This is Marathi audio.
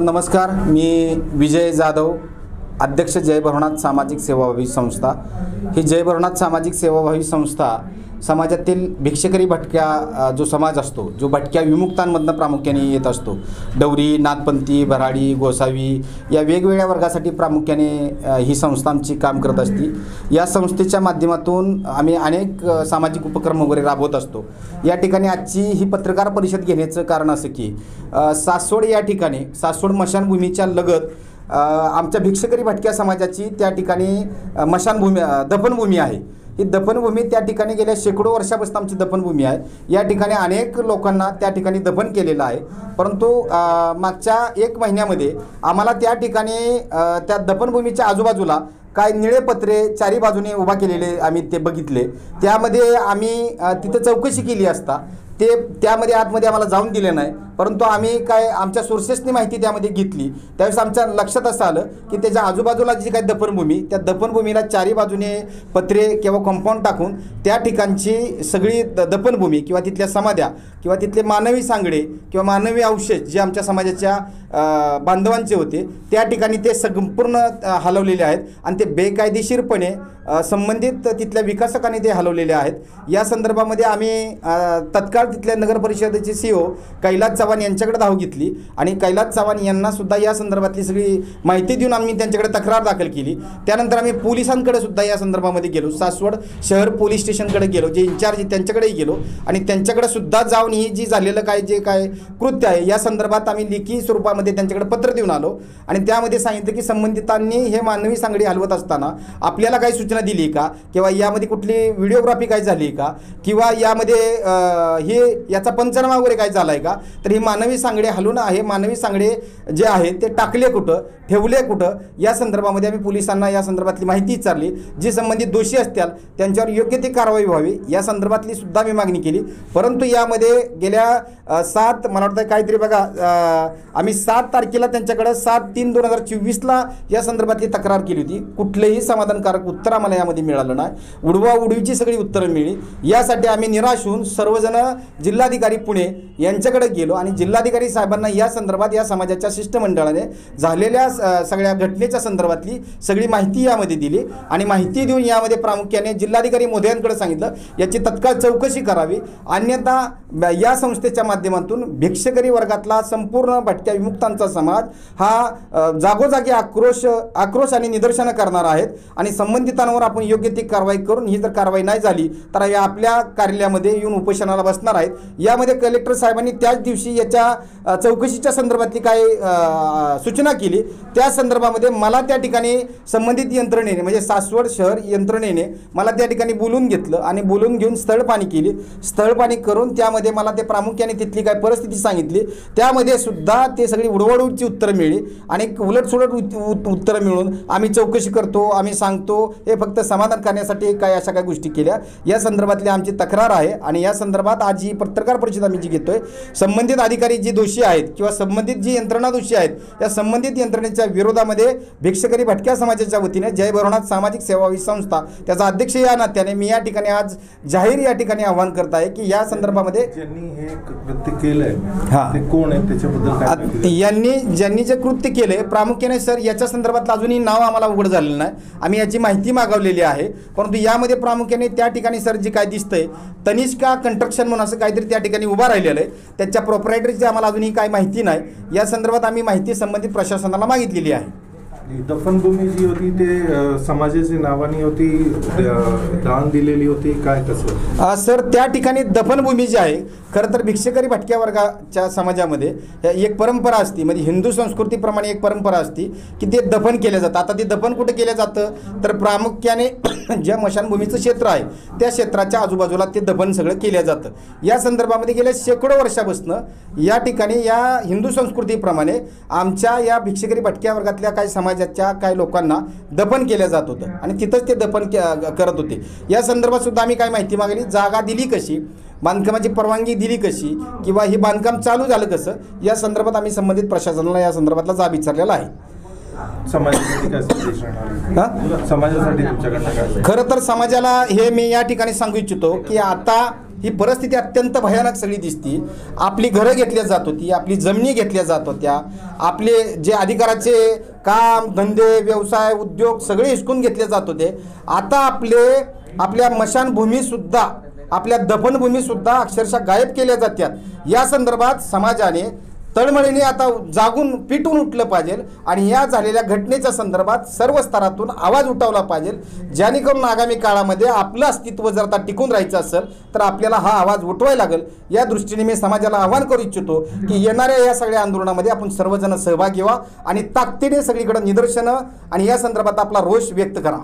नमस्कार, मी विजय जाधव, अध्यक्ष जय भवनाथ सामाजिक सेवाभावी संस्था। ही जय भवनाथ सामाजिक सेवाभावी संस्था समाजातील भिक्षकरी भटक्या जो समाज असतो, जो भटक्या विमुक्तांमधनं प्रामुख्याने येत असतो, डवरी, नाथपंथी, भराडी, गोसावी या वेगवेगळ्या वर्गासाठी प्रामुख्याने ही संस्था आमची काम करत असते। या संस्थेच्या माध्यमातून आम्ही अनेक सामाजिक उपक्रम वगैरे राबवत असतो। या ठिकाणी आजची ही पत्रकार परिषद घेण्याचं कारण असं की सासवड या ठिकाणी सासवड मशानभूमीच्या लगत आमच्या भिक्षकरी भटक्या समाजाची त्या ठिकाणी मशानभूमी दफनभूमी आहे। ही दफनभूमी त्या ठिकाणी गेल्या शेकडो वर्षापासून आमची दफनभूमी आहे। या ठिकाणी अनेक लोकांना त्या ठिकाणी दफन केलेलं आहे, परंतु मागच्या 1 महिन्यामध्ये आम्हाला त्या ठिकाणी त्या दफनभूमीच्या आजूबाजूला काय निळे पत्रे चारी बाजूने उभा केलेले आम्ही ते बघितले। त्यामध्ये आम्ही तिथं चौकशी केली असता त्यामध्ये आतमध्ये आम्हाला जाऊन दिले नाही, परंतु आम्ही काय आमच्या सोर्सेसनी माहिती त्यामध्ये घेतली। त्यावेळेस आमच्या लक्षात असं आलं की त्याच्या आजूबाजूला जी काही दफनभूमी, त्या दफनभूमीला चारी बाजूने पत्रे किंवा कंपाऊंड टाकून त्या ठिकाणची सगळी दफनभूमी किंवा तिथल्या समाध्या किंवा तिथले मानवी सांगडे किंवा मानवी अवशेष जे आमच्या समाजाच्या बांधवांचे होते त्या ठिकाणी ते संपूर्ण हलवलेले आहेत आणि ते बेकायदेशीरपणे संबंधित तिथल्या विकासकांनी ते हलवलेले आहेत। या संदर्भामध्ये आम्ही तत्काळ तिथल्या नगर परिषदेचे CEO कैलास चव्हाण यांच्याकडे धाव घेतली आणि कैलास चव्हाण यांना सुद्धा या संदर्भातली सगळी माहिती देऊन आम्ही त्यांच्याकडे तक्रार दाखल केली। त्यानंतर आम्ही पोलिसांकडे सुद्धा या संदर्भामध्ये गेलो, सासवड शहर पोलीस स्टेशनकडे गेलो, जे इंचार्ज त्यांच्याकडेही गेलो आणि त्यांच्याकडे सुद्धा जाऊन ही जी झालेलं जे काय कृत्य आहे या संदर्भात आम्ही लेखी स्वरूपामध्ये त्यांच्याकडे पत्र देऊन आलो आणि त्यामध्ये सांगितलं की संबंधितांनी हे मानवी सांगडी हलवत असताना आपल्याला काही सूचना दिली का किंवा यामध्ये कुठली व्हिडिओग्राफी काय झाली का किंवा यामध्ये हे याचा पंचनामा वगैरे काय झाला आहे का, तर ही मानवी सांगडे हलवून हे मानवी सांगडे जे आहेत ते टाकले कुठं, ठेवले कुठं, या संदर्भामध्ये आम्ही पोलिसांना या संदर्भातली माहिती विचारली। जे संबंधित दोषी असतील त्यांच्यावर योग्य ती कारवाई व्हावी या संदर्भातली सुद्धा मी मागणी केली। परंतु यामध्ये गेल्या 7 मला वाटतं काहीतरी बघा आम्ही 7 तारखेला त्यांच्याकडे 7/3/2024ला या संदर्भातली तक्रार केली होती। कुठलेही समाधानकारक उत्तर आम्हाला यामध्ये मिळालं नाही, उडवाउडवीची सगळी उत्तरं मिळली। यासाठी आम्ही निराश होऊन सर्वजण जिल्हाधिकारी पुणे यांच्याकडे गेलो आणि जिल्हाधिकारी साहेबांना या संदर्भात या समाजाच्या शिष्टमंडळाने झालेल्या सगळ्या घटनेच्या संदर्भातली सगळी माहिती यामध्ये दिली आणि माहिती देऊन यामध्ये प्रामुख्याने जिल्हाधिकारी महोदयांकडे सांगितलं याची तत्काळ चौकशी करावी, अन्यथा या संस्थेच्या माध्यमातून भिक्षकरी वर्गातला संपूर्ण भटक्या विमुक्तांचा समाज हा जागोजागी आक्रोश आणि निदर्शनं करणार आहेत आणि संबंधितांवर आपण योग्य ती कारवाई करून ही जर कारवाई नाही झाली तर आपल्या कार्यालयामध्ये येऊन उपोषणाला बसणार आहेत। यामध्ये कलेक्टर साहेबांनी त्याच दिवशी याच्या चौकशीच्या संदर्भातली काय सूचना केली, त्या संदर्भामध्ये मला त्या ठिकाणी संबंधित यंत्रणेने म्हणजे सासवड शहर यंत्रणेने मला त्या ठिकाणी बोलून घेतलं आणि बोलून घेऊन स्थळपाणी केली। स्थळपाणी करून त्यामध्ये मला ते प्रामुख्याने तिथली काय परिस्थिती सांगितली, त्यामध्ये सुद्धा ते सगळी उडवाउडवीची उत्तरं मिळली आणि उलटसुलट उत्तरं मिळून आम्ही चौकशी करतो, आम्ही सांगतो, हे फक्त समाधान करण्यासाठी काय अशा काय गोष्टी केल्या। या संदर्भातली आमची तक्रार आहे आणि या संदर्भात आज ही पत्रकार परिषद आम्ही जी घेतोय, संबंधित अधिकारी जे दोषी आहेत किंवा संबंधित जी यंत्रणा दोषी आहेत या संबंधित यंत्रणेच्या विरोधामध्ये भिक्षकरी भटक्या समाजाच्या वतीने जय भवनाथ सामाजिक सेवाभावी संस्था त्याचा अध्यक्ष या नात्याने मी या ठिकाणी आज जाहीर या ठिकाणी आवाहन करत आहे की या संदर्भामध्ये ज्यांनी हे कृत्य केलंय ते कोण आहे, त्याच्याबद्दल ज्यांनी जे कृत्य केले प्रामुख्याने सर याच्या संदर्भातलं अजूनही नाव आम्हाला उघड झालेलं नाही। आम्ही याची माहिती मागवलेली आहे, परंतु यामध्ये प्रामुख्याने त्या ठिकाणी सर जे काय दिसतंय तनिष्का कंस्ट्रक्शन म्हणून असं काहीतरी त्या ठिकाणी उभा राहिलेलं आहे, त्याच्या प्रोप्रायटरीची आम्हाला अजूनही काही माहिती नाही। या संदर्भात आम्ही माहिती संबंधित प्रशासनाला मागितलेली आहे। दफनभूमी जी होती ते समाजाची नावानी होती, दान दिलेली होती, काय कसं सर त्या ठिकाणी दफनभूमी जी आहे खरं तर भिक्षकरी भटक्या वर्गाच्या समाजामध्ये एक परंपरा असते, म्हणजे हिंदू संस्कृतीप्रमाणे एक परंपरा असते की ते दफन केलं जातं। आता ते दफन कुठे केलं जातं तर प्रामुख्याने ज्या मशानभूमीचं क्षेत्र आहे त्या क्षेत्राच्या आजूबाजूला ते दफन सगळं केलं जातं। या संदर्भामध्ये गेल्या शेकडो वर्षापासून या ठिकाणी या हिंदू संस्कृतीप्रमाणे आमच्या या भिक्षकरी भटक्या वर्गातल्या काही समाजाच्या काही लोकांना दफन केलं जात होतं आणि तिथंच ते दफन करत होते। या संदर्भात सुद्धा आम्ही काय माहिती मागली, जागा दिली कशी, बांधकामाची परवानगी दिली कशी किंवा हे बांधकाम चालू झालं कसं, या संदर्भात आम्ही संबंधित प्रशासनाला या संदर्भातला जाब विचारलेला आहे। समाजासाठी काय संदेश राहणार, समाजासाठी तुमच्याकडनं काय? खरं तर समाजाला हे मी या ठिकाणी सांगू इच्छितो की आता ही परिस्थिती अत्यंत भयानक सगळी दिसती. आपली घरं घेतल्या जात होती, आपली जमिनी घेतल्या जात होत्या, आपले जे अधिकाराचे काम धंदे व्यवसाय उद्योग सगळे हिसकून घेतले जात होते. आता आपल्या मशानभूमीसुद्धा आपल्या दफनभूमीसुद्धा अक्षरशः गायब केल्या जातात. या संदर्भात समाजाने तळमळीने आता जागून पिटून उठलं पाहिजे आणि या झालेल्या घटनेच्या संदर्भात सर्व स्तरातून आवाज उठवला पाहिजे, जेणेकरून आगामी काळामध्ये आपलं अस्तित्व जर आता टिकून राहायचं असेल तर आपल्याला हा आवाज उठवायला लागेल. या दृष्टीने मी समाजाला आवाहन करू इच्छितो की येणाऱ्या या सगळ्या आंदोलनामध्ये आपण सर्वजण सहभागी व्हा आणि ताकदीने सगळीकडे निदर्शनं आणि या संदर्भात आपला रोष व्यक्त करा.